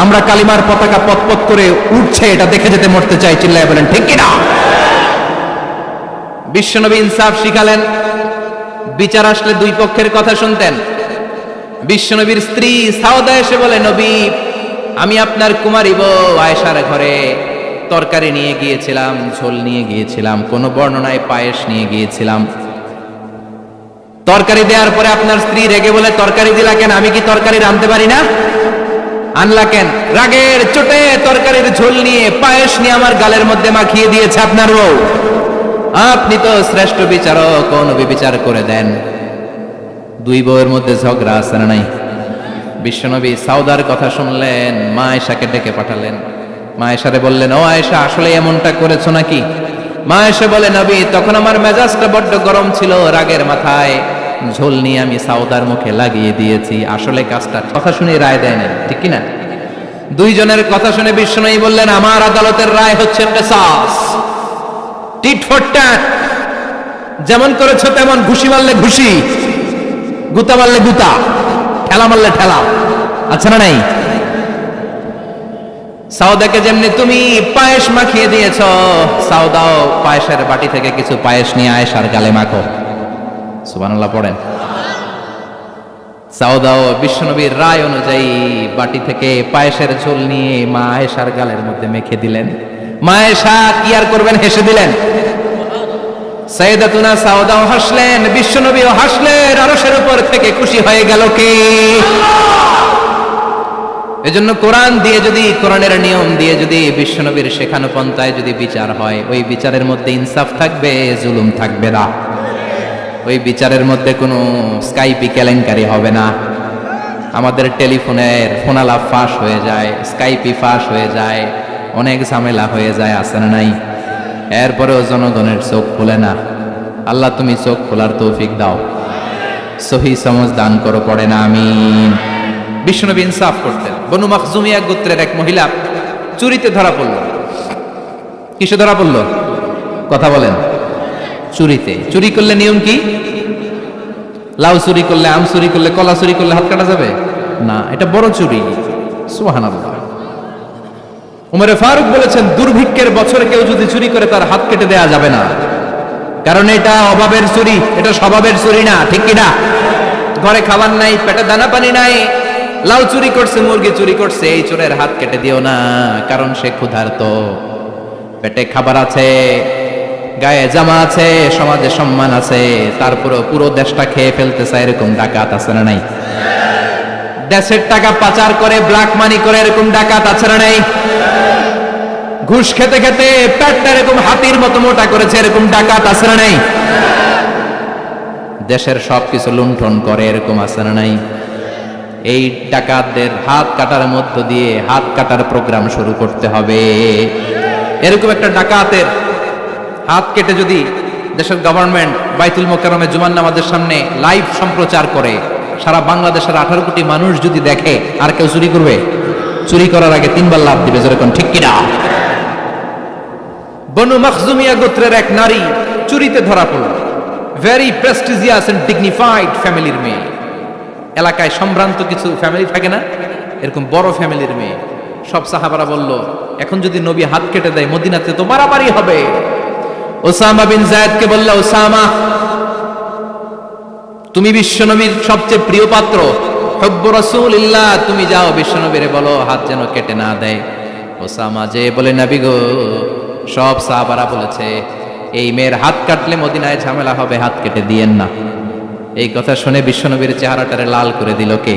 আমরা কালিমার পতাকা পতপত করে উঠছে এটা দেখে যেতে মরতে চাই। চিল্লায় বলেন ঠিক কিনা? বিশ্বনবী ইনসাফ শিখালেন। বিচার আসলে দুই পক্ষের কথা শুনতেন। বিশ্বনবীর স্ত্রী সাউদা এসে বলে, নবী আমি আপনার কুমারী বউ আয়েশার ঘরে তরকারি নিয়ে গিয়েছিলাম, ঝোল নিয়ে গিয়েছিলাম, কোন বর্ণনায় পায়েস নিয়ে গিয়েছিলাম। তরকারি দেওয়ার পরে আপনার স্ত্রী রেগে বলে, তরকারি দিলা কেন? আমি কি তরকারি রাঁধতে পারি না? আনলা কেন? রাগের চোটে তরকারির ঝোল নিয়ে পায়েস নিয়ে আমার গালের মধ্যে মাখিয়ে দিয়েছে আপনার বউ। আপনি তো শ্রেষ্ঠ বিচারক, নবী বিচার করে দেন। দুই বউয়ের মধ্যে ঝগড়া আছে না নাই? বিশ্বনবী সাউদার কথা শুনলেন, মা আয়েশাকে ডেকে পাঠালেন। মা আয়েশারে বললেন, ও আয়েশা, আসলে এমনটা করেছো নাকি? মা আয়েশা বলে, নবী, তখন আমার মেজাজটা বড্ড গরম ছিল, রাগের মাথায় ঝোল নিয়ে আমি সাউদার মুখে লাগিয়ে দিয়েছি। আসলে কাজটা কথা শুনে রায় দেয় না, ঠিক কি না? দুইজনের কথা শুনে বিশ্বনবী বললেন, আমার আদালতের রায় হচ্ছে কিসাস, টিট ফর ট্যাট। যেমন করেছো তেমন, ঘুষি মারলে ঘুষি, গুতা মারলে গুতা, ঠেলা মারলে ঠেলা। আচ্ছা না নাই? সাউদাকে যেমনি তুমি পায়েস মাখিয়ে দিয়েছ, সাউদাও পায়েসের বাটি থেকে কিছু পায়েস নিয়ে আয়েশার গালে মাখো। সুবহানাল্লাহ পড়েন। সাউদাও বিশ্বনবীর রায় অনুযায়ী বাটি থেকে পায়েসের ঝোল নিয়ে মা আয়েশার গালের মধ্যে মেখে দিলেন। মা আয়েশা কি আর করবেন, হেসে দিলেন। সাইয়েদাতুনা সাউদাও হাসলেন, বিশ্বনবীও হাসলেন। আরশের উপর থেকে খুশি হয়ে গেল কে? এজন্য কোরআন দিয়ে যদি, কোরআনের নিয়ম দিয়ে যদি, বিশ্বনবীর শেখানো পন্থায় যদি বিচার হয়, ওই বিচারের মধ্যে ইনসাফ থাকবে, জুলুম থাকবে না। ওই বিচারের মধ্যে কোনো স্কাইপি কেলেঙ্কারি হবে না। আমাদের টেলিফোনের ফোনালাপ ফাঁস হয়ে যায়, স্কাইপি ফাঁস হয়ে যায়, অনেক ঝামেলা হয়ে যায়, আছে না নাই? এরপরেও জনগণের চোখ খুলে না। আল্লাহ তুমি চোখ খোলার তৌফিক দাও, সহি সমঝ দান করো, পড়ে না আমিন। বিশ্বনবী ইনসাফ করতেন। বনু মাখজুমিয়া গোত্রের এক মহিলা চুরিতে ধরা পড়ল। কিসে ধরা পড়ল? কথা বলেন। চুরিতে। চুরি করলে নিয়ম কি? লাউ চুরি করলে, আম চুরি করলে, কলা চুরি করলে হাত কাটা যাবে না, এটা বড় চুরি। সুবহানাল্লাহ। উমরে ফারুক বলেছেন, দুর্ভিক্ষের বছরে কেউ যদি চুরি করে তার হাত কেটে দেয়া যাবে না, কারণ এটা অভাবের চুরি, এটা স্বভাবের চুরি না, ঠিক কিনা? ঘরে খাবার নাই, পেটে দানা পানি নাই, লাউ চুরি করছে, মুরগি চুরি করছে, এই চোরের হাত কেটে দিও না, কারণ সে ক্ষুধার্ত। পেটে খাবার আছে, গায়ে জামা আছে, সমাজে সম্মান আছে, তারপরেও পুরো দেশটা খেয়ে ফেলতে চায়, এরকম ডাকাত আছে না নাই? দেশের টাকা পাচার করে, ব্ল্যাক মানি করে, এরকম ডাকাত আছে না নাই? ঘুষ খেতে খেতে পেটটা এরকম হাতির মতো মোটা করেছে, এরকম ডাকাত আছে না নাই? দেশের সবকিছু লুণ্ঠন করে, এরকম আছে না নাই? এই ডাকাতদের হাত কাটার মধ্য দিয়ে হাত কাটার প্রোগ্রাম শুরু করতে হবে। এরকম একটা ডাকাতের হাত কেটে যদি দেশের গভর্নমেন্ট বাইতুল মোকাররমে জুমার নামাজের সামনে লাইভ সম্প্রচার করে, সারা বাংলাদেশের 18 কোটি মানুষ যদি দেখে, আর কেউ চুরি করবে? চুরি করার আগে 3 বার লাভ দিবে, যেরকম, ঠিক কিনা? বনু মাখজুমিয়া গোত্রের এক নারী চুরিতে ধরা পড়ল। ভেরি প্রেস্টিজিয়াস এন্ড ডিগনিফাইড ফ্যামিলির মেয়ে। এলাকায় সম্ভ্রান্ত কিছু ফ্যামিলি থাকে না, এরকম বড় ফ্যামিলির মেয়ে। সব সাহাবারা বলল, এখন যদি নবী হাত কেটে দেয় মদিনাতে তো মারামারি হবে। ওসামা বিন যায়েদকে বলল, ওসামা, তুমি বিশ্বনবীর সবচেয়ে প্রিয় পাত্র, হুব্বু রাসূলিল্লাহ, তুমি যাও বিশ্বনবীরে বলো হাত যেন কেটে না দেয়। ওসামা যে বলে, নবী গো, সব সাহাবারা বলেছে এই মেয়ের হাত কাটলে মদিনায় ঝামেলা হবে, হাত কেটে দিয়েন না। এই কথা শুনে বিশ্বনবীর চেহারাটারে লাল করে দিল কে?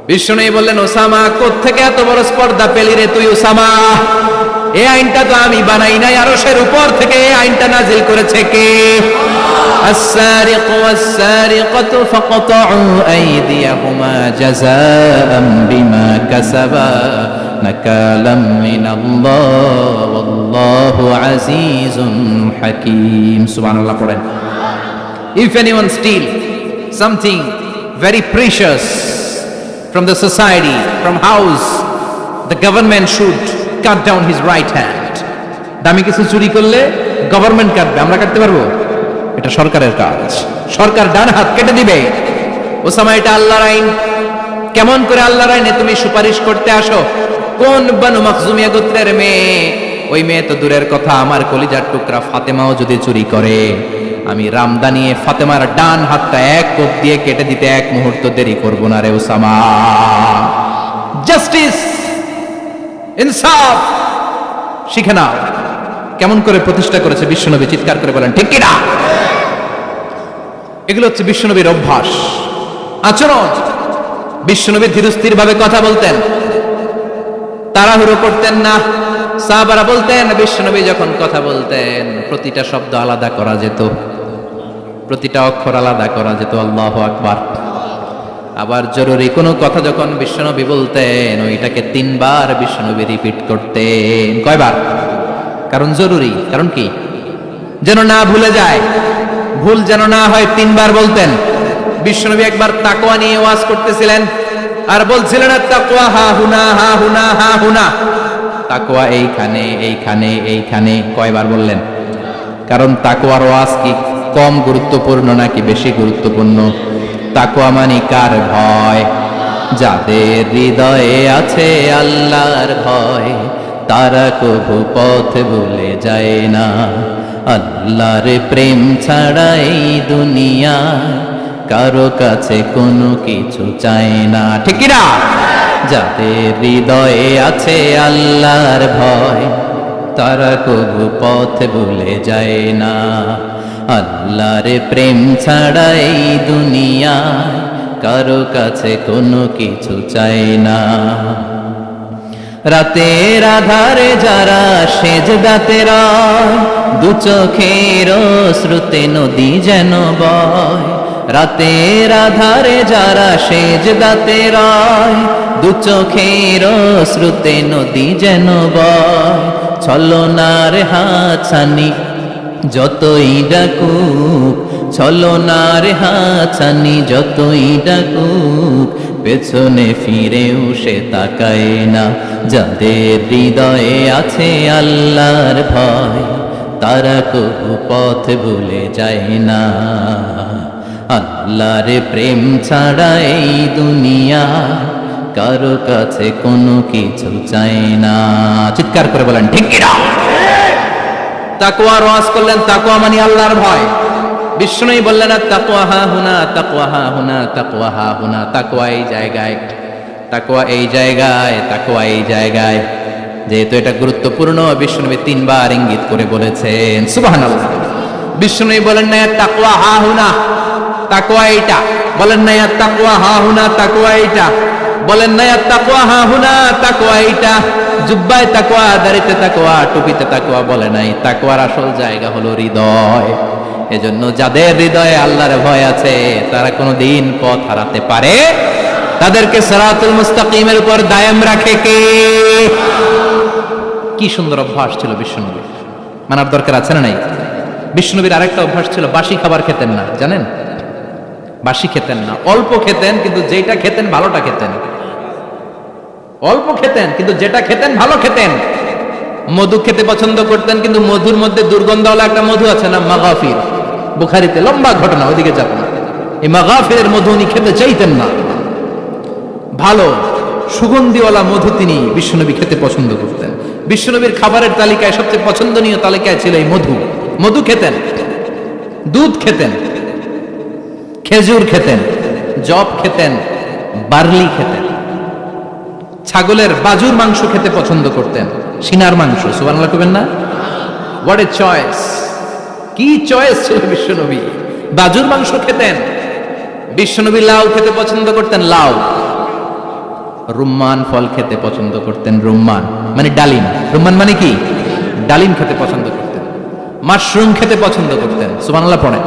বিশ্বনবী বললেন, ওসামা, কোত্থেকে এত বড় স্পর্ধা পেলি রে তুই ওসামা? এই আইনটা তো আমি বানাই নাই, আরশের উপর থেকে এই আইনটা নাজিল করেছে কে? আস-সারিকু ওয়াস-সারিকাতু ফাকতাউ আইদিয়াহুমা জাযাআম বিমা কাসাবা নাকালাম মিনাল্লাহ ওয়াল্লাহু আজিজুন হাকীম। সুবহানাল্লাহ পড়েন। If anyone steal something very precious from the society, from house, the government should cut down his right hand. দামি কিছু চুরি করলে গভর্নমেন্ট কাটবে, আমরা কাটতে পারবো? এটা সরকারের কাজ, সরকার ডান হাত কেটে দিবে। ওসামা, এটা আল্লাহর আইন। কেমন করে আল্লাহর আইনে তুমি সুপারিশ করতে আসো? কোন বনু মাখজুমিয়া গোত্রের মেয়ে? ওই মেয়ে তো দূরের কথা, আমার কলিজার টুকরা ফাতেমাও যদি চুরি করে, আমি রামদানিয়ে ফাতেমার ডান হাতটা এক কোপ দিয়ে কেটে দিতে এক মুহূর্ত দেরি করব না রে ওসামা। জাস্টিস, ইনসাফ শিখে নাও। কেমন করে প্রতিষ্ঠা করেছে বিশ্বনবী, চিৎকার করে বলেন ঠিক কিনা? এগুলো হচ্ছে বিশ্বনবীর অভ্যাস, আচরণ। বিশ্বনবী ধীরস্থির ভাবে কথা বলতেন, তাড়াহুড়ো করতেন না। সাহাবারা বলতেন, বিশ্বনবী যখন কথা বলতেন প্রতিটা শব্দ আলাদা করা যেত, প্রতিটা অক্ষর আলাদা করা যেত। আল্লাহু আকবার। আবার জরুরি কোনো কথা যখন বিশ্বনবী বলতেন ওইটাকে 3 বার বিশ্বনবী রিপিট করতেন। কয়বার? কারণ জরুরি। কারণ কি? যেন না ভুলে যায়, ভুল যেন না হয় 3 বার বলতেন। বিশ্বনবী একবার তাকওয়া নিয়ে ওয়াজ করতেছিলেন আর বলছিলেন তাকওয়া হা হুনা হা হুনা হা হুনা, তাকওয়া এইখানে এইখানে এইখানে। কয়বার বললেন? কারণ তাকওয়ার ওয়াজ কি কম গুরুত্বপূর্ণ নাকি বেশি গুরুত্বপূর্ণ? তাকওয়া মানে কার ভয়? যাদের হৃদয়ে আছে আল্লাহর ভয় তারা কভু পথ ভুলে যায় না। আল্লাহর প্রেম ছাড়া এই দুনিয়া কারো কাছে কোনো কিছু চায় না, ঠিক না? যাদের হৃদয়ে আছে আল্লাহর ভয় তারা কভু পথ ভুলে যায় না। আল্লাহর প্রেম ছাড়া এই দুনিয়া কারো কাছে কোনো কিছু চায় না। রাতের আধারে যারা সেজদাতে রয় দু চোখের শ্রুতে নদী যেন বয়। রাতের আধারে যারা সেজদাতে রয় দু চোখের শ্রুতে নদী যেন বয়। ছলনার হাতছানি যতই ডাকুক, ছলনার হাতছানি যতই ডাকুক, পেছনে ফিরেও সে তাকায় না। যাদের হৃদয়ে আছে আল্লাহর ভয় তারা কভু পথ ভুলে যায় না। আল্লাহর প্রেম ছাড়া এই দুনিয়া কারো কাছে কোনো কিছু চায় না। চিৎকার করে বলেন ঠিক কিনা? তাকওয়ার ওয়াজ করলেন, তাকওয়া মানে আল্লাহর ভয়। বিষ্ণুই বললেন তাকওয়া হা হুনা, তাকওয়া হা হুনা, তাকওয়া হা হুনা। তাকওয়া এই জায়গায়, তাকওয়া এই জায়গায়, তাকওয়া এই জায়গায়। যেহেতু এটা গুরুত্বপূর্ণ বিষ্ণুনবী 3 বার ইঙ্গিত করে বলেছেন। সুবহানাল্লাহ। বিষ্ণুই বলেন না তাকওয়া হা হুনা, তাকওয়া এইটা। বলেন না তাকওয়া হা হুনা, তাকওয়া এইটা। বলেন না তাকওয়া হা হুনা, তাকওয়া এইটা। জুব্বায় তাকওয়া, দাড়িতে তাকওয়া, টুপিতে তাকওয়া বলে নাই। তাকওয়ার আসল জায়গা হলো হৃদয়। এজন্য যাদের হৃদয়ে আল্লাহর ভয় আছে তারা কোনোদিন পথ হারাতে পারে। তাদেরকে সিরাতুল মুস্তাকিমের উপর দায়েম রাখে কে? কি সুন্দর অভ্যাস ছিল বিশ্বনবীর, মানার দরকার আছে না নাই? বিশ্বনবীর আরেকটা অভ্যাস ছিল, বাসি খাবার খেতেন না। জানেন? বাসি খেতেন না, অল্প খেতেন, কিন্তু যেটা খেতেন ভালোটা খেতেন। অল্প খেতেন কিন্তু যেটা খেতেন ভালো খেতেন। মধু খেতে পছন্দ করতেন, কিন্তু মধুর মধ্যে দুর্গন্ধওয়ালা একটা মধু আছে না, মাগাফির। বুখারীতে লম্বা ঘটনা, ওইদিকে যাব না। এই মাগাফিরের মধু উনি খেতে চাইতেন না। ভালো সুগন্ধিওয়ালা মধু তিনি বিশ্বনবী খেতে পছন্দ করতেন। বিশ্বনবীর খাবারের তালিকায় সবচেয়ে পছন্দনীয় তালিকায় ছিল এই মধু। মধু খেতেন, দুধ খেতেন, খেজুর খেতেন, জব খেতেন, বার্লি খেতেন, ছাগলের বাজুর মাংস খেতে পছন্দ করতেন, সিনার মাংস। সুবহানাল্লাহ কইবেন না? What a choice! কি চয়েস ছিল বিশ্বনবী! বাজুর মাংস খেতেন। বিশ্বনবী লাউ খেতে পছন্দ করতেন, লাউ। রুম্মান ফল খেতে পছন্দ করতেন, রুম্মান মানে ডালিম। রুম্মান মানে কি? ডালিম খেতে পছন্দ করতেন। মাশরুম খেতে পছন্দ করতেন। সুবহানাল্লাহ পড়েন।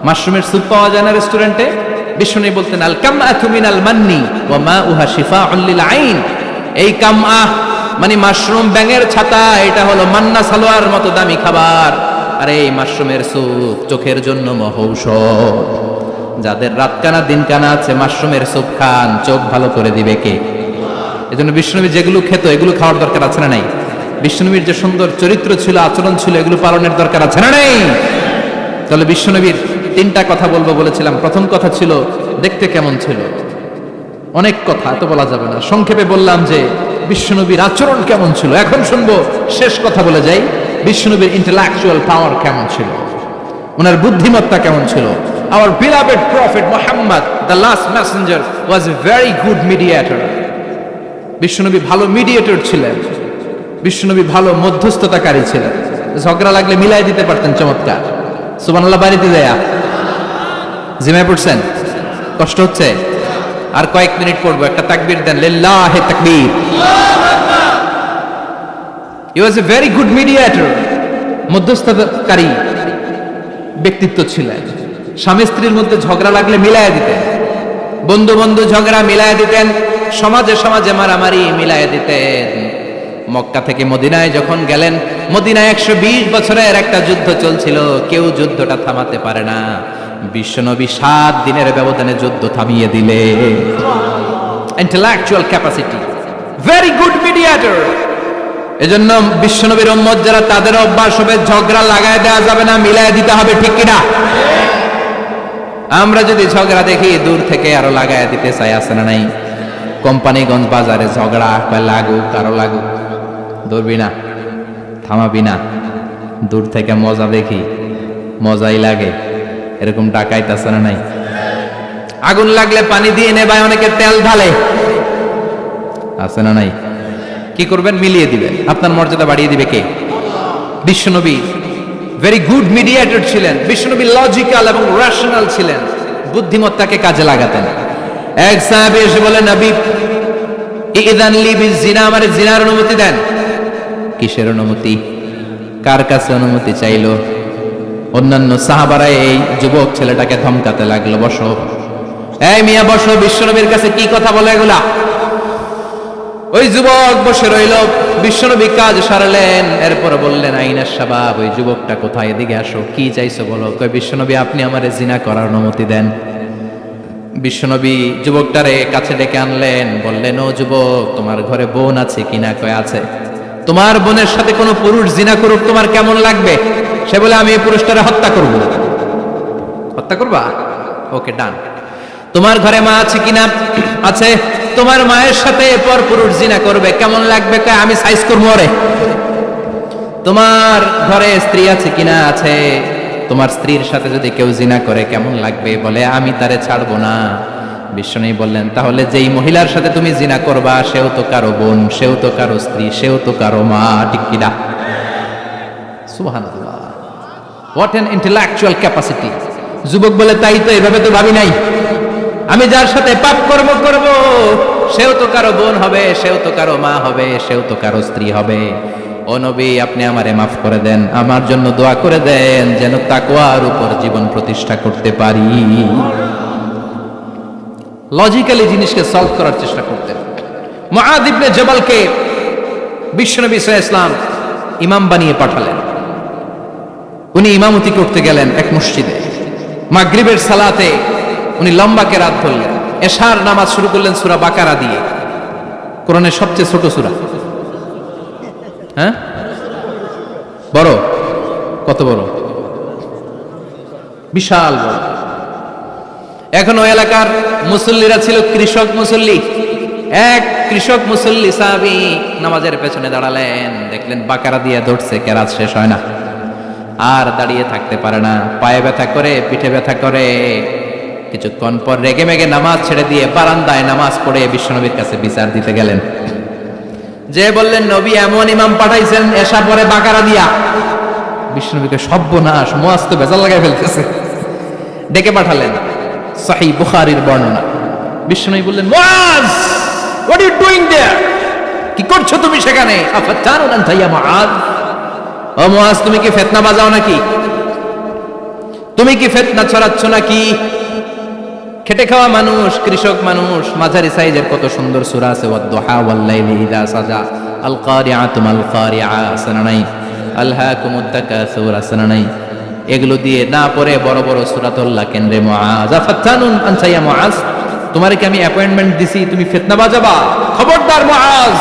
মাশরুমের স্যুপ পাওয়া যায় না রেস্টুরেন্টে? বিশ্বনবী বলতেন আল কামআতু মিনাল মান্নি ওয়া মাউহা শিফাউল লিল আইন। এই কামআহ মানে মাশরুম, ব্যাঙের ছাতা, এটা হলো মান্না সালোয়ার মতো দামি খাবার। আর এই মাশরুমের স্যুপ চোখের জন্য মহৌষধ। যাদের রাত কানা দিন কানা আছে মাশরুমের স্যুপ খান, চোখ ভালো করে দিবে কে? এজন্য বিশ্বনবী যেগুলো খেত এগুলো খাওয়ার দরকার আছে না নাই? বিশ্বনবীর যে সুন্দর চরিত্র ছিল, আচরণ ছিল, এগুলো পালনের দরকার আছে না নাই? তাহলে বিশ্বনবীর 3টা কথা বলবো বলেছিলাম। প্রথম কথা ছিল দেখতে কেমন ছিল। অনেক কথা এত বলা যাবে না, সংক্ষেপে বললাম যে বিশ্বনবীর আচরণ কেমন ছিল। এখন শুনবো, শেষ কথা বলে যাই, বিশ্বনবীর ইন্টেলেকচুয়াল পাওয়ার কেমন ছিল, ওনার বুদ্ধিমত্তা কেমন ছিল। Our beloved Prophet Muhammad, the last messenger, was a very good mediator. বিশ্বনবী ভালো মিডিয়েটর ছিলেন। বিশ্বনবী ভালো মধ্যস্থতাকারী ছিলেন। ঝগড়া লাগলে মিলাই দিতে পারতেন চমৎকার। সুবহানাল্লাহ। বাড়িতে যায়া জিমায় পড়ছেন? কষ্ট হচ্ছে? আর কয়েক মিনিট পড়বো, একটা তাকবীর দেন, লিল্লাহি তাকবীর। He was a very good mediator. মধ্যস্থতাকারী ব্যক্তিত্ব ছিলেন। স্বামী স্ত্রীর মধ্যে ঝগড়া লাগলে মিলাইয়া দিতেন। বন্ধু বন্ধু ঝগড়া মিলায় দিতেন, সমাজে সমাজে মারামারি মিলায় দিতেন। মক্কা থেকে মদিনায় যখন গেলেন, মদিনায় 120 বছরের একটা যুদ্ধ চলছিল, কেউ যুদ্ধটা থামাতে পারে না। বিশ্বনবী 7 দিনের ব্যবধানে যুদ্ধ থামিয়ে দিলে। Intellectual capacity, very good mediator. এজন্য বিশ্বনবীর উম্মত যারা, তাদের অভ্যাস হবে ঝগড়া লাগায় দেওয়া যাবে না, মিলায় দিতে হবে, ঠিক কিনা? আমরা যদি ঝগড়া দেখি দূর থেকে আরো লাগায় দিতে চাই, আছে না নাই? কোম্পানিগঞ্জ বাজারে ঝগড়া, লাগুক আরো লাগুক, ধরবি না, থামাবি না, দূর থেকে মজা দেখি, মজাই লাগে, এরকম ডাকাইতে আছে না নাই? আগুন লাগলে পানি দিয়ে নেবায়, অনেকে তেল ঢালে, আছে না নাই? কি করবেন? মিলিয়ে দিবেন। আপনার মর্যাদা বাড়িয়ে দিবে কে? বিশ্বনবী ভেরি গুড মিডিয়েটর ছিলেন। বিশ্বনবী লজিক্যাল এবং রেশনাল ছিলেন, বুদ্ধিমত্তাকে কাজে লাগাতেন। এক সাহাবী এসে বলে, নবী ইযান লি বিজিনা, আমারে জিনার অনুমতি দেন। কিসের অনুমতি? কার কাছে অনুমতি চাইলো? অন্যান্য সাহাবারা এই যুবক ছেলেটাকে ধমকাতে লাগলো, বসো, এই মিয়া বসো, বিশ্বনবীর কাছে কি কথা বলে এগুলা? ওই যুবক বসে রইল। বিশ্বনবী কাজ সারলেন, এরপর বললেন, আইনা শাবাব, ওই যুবকটা কোথায়, এদিকে আসো, কি চাইছো বলো। কই, বিশ্বনবী আপনি আমারে জিনা করার অনুমতি দেন। বিশ্বনবী যুবকটারে কাছে ডেকে আনলেন, বললেন, ও যুবক, তোমার ঘরে বোন আছে কিনা? কয় আছে। তোমার বোনের সাথে কোনো পুরুষ জিনা করুক, তোমার কেমন লাগবে? সে বলে, আমি এই পুরুষটারে হত্যা করব। হত্যা করবা? ওকে, ডান। তোমার ঘরে মা আছে কিনা? আছে। তোমার মায়ের সাথে পর পুরুষ জিনা করবে, কেমন লাগবে? কয়, আমি সাইজ করবো রে। তোমার ঘরে স্ত্রী আছে কিনা? আছে। তোমার স্ত্রীর সাথে যদি কেউ জিনা করে কেমন লাগবে? বলে, আমি তারে ছাড়বো না। বিশ্বনবী বললেন, তাহলে যেই মহিলার সাথে তুমি জিনা করবা, সেও তো কারো বোন, সেও তো কারো স্ত্রী, সেও তো কারো মা, ঠিক কিনা? সুবহানাল্লাহ, হোয়াট অ্যান ইন্টেলেকচুয়াল ক্যাপাসিটি। যুবক বলে, তাই তো, এভাবে তো ভাবি নাই। আমি যার সাথে পাপ কর্ম করব, সেও তো কারো বোন হবে, সেও তো কারো মা হবে, সেও তো কারো স্ত্রী হবে। ও নবী, আপনি আমারে মাফ করে দেন, আমার জন্য দোয়া করে দেন, যেন তাকওয়ার উপর জীবন প্রতিষ্ঠা করতে পারি। লজিক্যালি জিনিসকে সলভ করার চেষ্টা করতেন। মুআয ইবনে জাবালকে বিশ্বনবী সাল্লাল্লাহু আলাইহি ওয়াসাল্লাম ইমাম বানিয়ে পাঠালেন। উনি ইমামতি করতে গেলেন এক মসজিদে। মাগরিবের সালাতে উনি লম্বা কেরাত ধরলেন। এশার নামাজ শুরু করলেন সূরা বাকারা দিয়ে, কোরআনের সবচেয়ে ছোট সূরা। হ্যাঁ, বড়? কত বড়? বিশাল বড়। এখন ওই এলাকার মুসল্লিরা ছিল কৃষক মুসল্লি। এক কৃষক মুসল্লি সাহাবী নামাজের পেছনে দাঁড়ালেন, দেখলেন বাকারা দিয়ে ধরছে, কেরাত শেষ হয় না, আর দাঁড়িয়ে থাকতে পারে না, পায়ে ব্যথা করে, পিঠে ব্যথা করে। কিছুক্ষণ পর রেগে মেগে নামাজ ছেড়ে দিয়ে বারান্দায় নামাজ পড়ে বিশ্বনবীর কাছে বিচার দিতে গেলেন। যে বললেন, নবী এমন ইমাম পাঠাইছেন এশা পরে বাকারা দিয়া। বিশ্বনবীকে সর্বনাশ, মুআয তো ভেজাল লাগাই ফেলতেছে। ডেকে পাঠালেন, সহিহ বুখারীর বর্ণনা। বিশ্বনবী বললেন, মুআয, হোয়াট আর ইউ ডুইং দেয়ার? কি করছো তুমি সেখানে? আফাতানুন আনতা ইয়া মুআয? ও মুআয, তুমি কি ফিতনা বাজাও নাকি? তুমি কি ফিতনা ছড়াচ্ছ নাকি? খেটে খাওয়া মানুষ, কৃষক মানুষ, মাঝারি সাইজের কত সুন্দর সূরা আছে, ওয়াদ-দুহা ওয়াল-লাইলি ইযা সাজা, আল কারিআতু মাল কারিআ, সানানাই, আলহাকুমুত তাকাসুর, সানানাই। এগুলো দিয়ে না পড়ে বড় বড় সূরাতুল্লাহ কেন্দ্রে মুআয, আফাতানুন আনতা ইয়া মুআয, তোমারে কি আমি অ্যাপয়েন্টমেন্ট দিছি তুমি ফিতনা বাজাবা? খবরদার মুআয,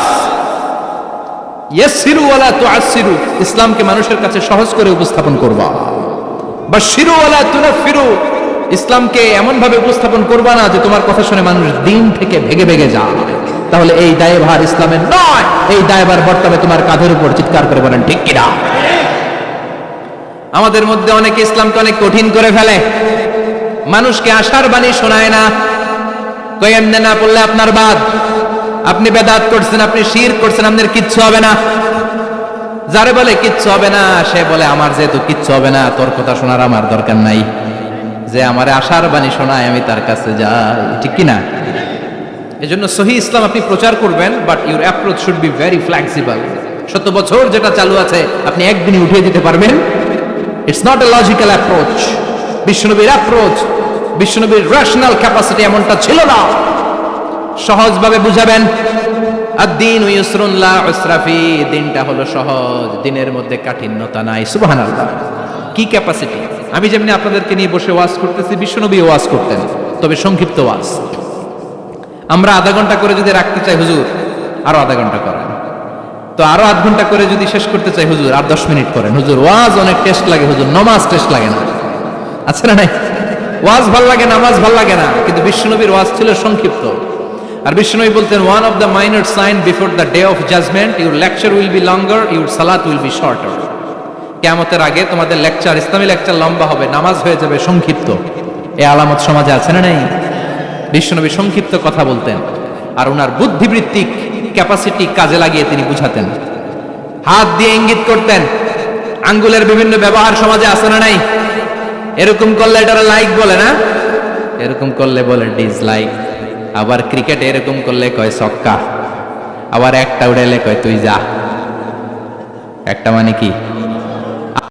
ইয়াসসিরু ওয়ালা তুআসসিরু, ইসলামকে মানুষের কাছে সহজ করে উপস্থাপন করবা। বাশশিরু ওয়ালা তুনাফিরু, ইসলামকে এমন ভাবে উপস্থাপন করবা না যে তোমার কথা শুনে মানুষ দিন থেকে ভেগে ভেগে যায়। তাহলে এই দায়ভার ইসলামের নয়, এই দায়ভার বর্তাবে তোমার কাঁধের উপর। চিৎকার করে বলেন ঠিক কিনা? আমাদের মধ্যে অনেকে ইসলামকে অনেক কঠিন করে ফেলে, মানুষকে আশার বাণী শোনায় না। কই এমনে না পড়লে আপনার বাদ, আপনি বেদাত করছেন, আপনি শিরক করছেন, আপনার কিচ্ছু হবে না। যারে বলে কিচ্ছু হবে না, সে বলে আমার যেহেতু কিচ্ছু হবে না, তোর কথা শোনার আমার দরকার নাই। যে আমারে আশার বাণী শোনায় আমি তার কাছে যাই, ঠিক কিনা? এজন্য সহি ইসলাম আপনি প্রচার করবেন, but your approach should be very flexible. 70 বছর যেটা চালু আছে আপনি একদিনই উঠিয়ে দিতে পারবেন? It's not a logical approach. বিশ্বনবীর অ্যাপ্রোচ বিশ্বনবীর রেশনাল ক্যাপাসিটি এমনটা ছিল না। সহজভাবে বুঝাবেন, আদ-দীন ইউসরুন লা উসরা ফি, দিনটা হলো সহজ, দিনের মধ্যে কাঠিন্যতা নাই। সুবহানাল্লাহ, কি ক্যাপাসিটি! আমি যেমনি আপনাদেরকে নিয়ে বসে ওয়াজ করতেছি, বিশ্বনবী ওয়াজ করতেন, তবে সংক্ষিপ্ত ওয়াজ। আমরা আধা ঘন্টা করে যদি রাখতে চাই, হুজুর আরো আধা ঘন্টা করেন, তো আরো আধ ঘন্টা করে যদি শেষ করতে চাই, হুজুর আর 10 মিনিট করেন। হুজুর ওয়াজ অনেক টেস্ট লাগে, হুজুর নামাজ টেস্ট লাগে না। আছে না নাই? ওয়াজ ভাল লাগে, নামাজ ভাল লাগে না, কিন্তু বিশ্বনবীর ওয়াজ ছিল সংক্ষিপ্ত। আর বিশ্বনবী বলতেন, one of the minor sign before the day of judgment, your lecture will be longer, your সালাত উইল বি শর্টার। কিয়ামতের আগে তোমাদের লেকচার, ইসলামী লেকচার লম্বা হবে, নামাজ হয়ে যাবে সংক্ষিপ্ত। এই আলামত সমাজে আছে না নাই? বিশ্বনবী সংক্ষিপ্ত কথা বলতেন, আর ওনার বুদ্ধিবৃত্তিক ক্যাপাসিটি কাজে লাগিয়ে তিনি বুঝাতেন। হাত দিয়ে ইঙ্গিত করতেন, আঙ্গুলের বিভিন্ন ব্যবহার সমাজে আছে না নাই? এরকম করলে এটারা লাইক বলে না, এরকম করলে বলে ডিসলাইক। আবার ক্রিকেটে এরকম করলে কয় ছক্কা, আবার একটা উড়াইলে কয় তুই যা। একটা মানে কি?